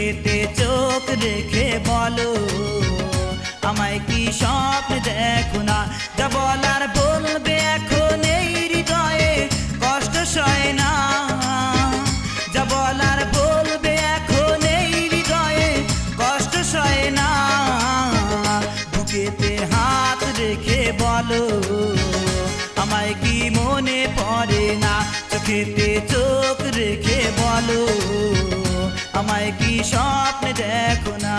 চোখেতে চোখ রেখে বলো আমায় কি স্বপ্ন দেখো না। যা বলার বলবে এখন এই হৃদয়ে কষ্ট সয় না। যা বলার বলবে এখন এই হৃদয়ে কষ্ট সয় না। বুকেতে হাত রেখে বলো আমায় কি মনে পড়ে না। চোখেতে চোখ রেখে বলো আমায় কি স্বপ্ন দেখো না।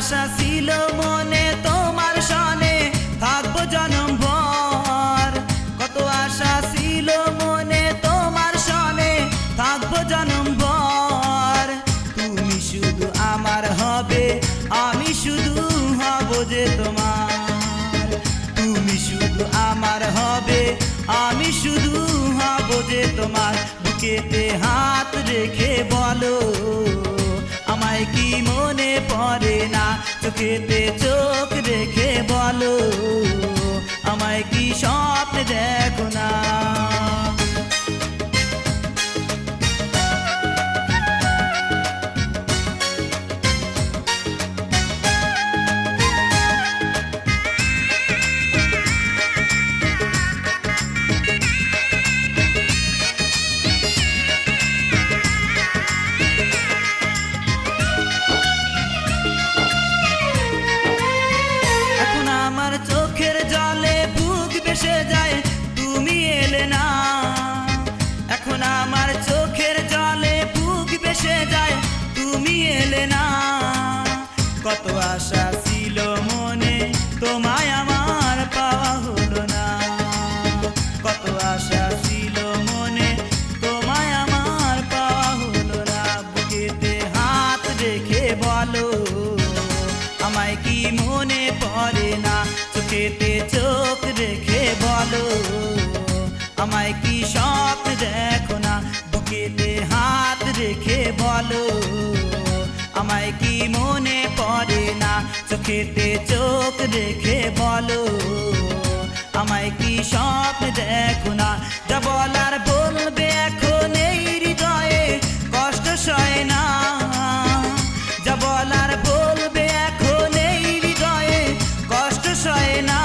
আশা ছিল মনে তোমার সনে থাকবো জনম ভর। কত আশা ছিল মনে তোমার সনে থাকবো জনম ভর। তুমি শুধু আমার হবে আমি শুধু হব যে তোমার। তুমি শুধু আমার হবে আমি শুধু হব যে তোমার। বুকেতে হাত রেখে বলো আমায় কি মনে পড়ে না। চোখেতে চোখ রেখে বলো আমায় কি স্বপ্ন দেখো না। আমার চোখের জলে বুক ভেসে যায় তুমি এলে না। এখন আমার চোখের জলে বুক ভেসে যায় তুমি এলে না। কত আশা ছিল মনে তোমায় আমার পাওয়া হলো না। কত আশা ছিল মনে তোমায় আমার পাওয়া হলো না। বুকেতে হাত রেখে বলো আমায় কি মনে পড়ে না। চোখেতে চোখ রেখে বলো আমায় কি স্বপ্ন দেখো না। বুকেতে হাত রেখে বলো আমায় কি মনে পড়ে না। চোখেতে চোখ রেখে বলো আমায় কি স্বপ্ন দেখো না। যা বলার বলবে এখন এই হৃদয়ে কষ্ট সয় না। যা বলার বলবে এখন এই হৃদয়ে কষ্ট সয় না।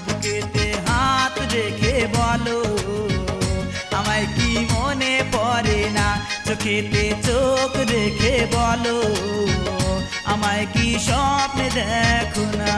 বুকেতে হাত রেখে বলো আমায় কি মনে পড়ে না। চোখেতে চোখ রেখে বলো আমায় কি স্বপ্ন দেখো না।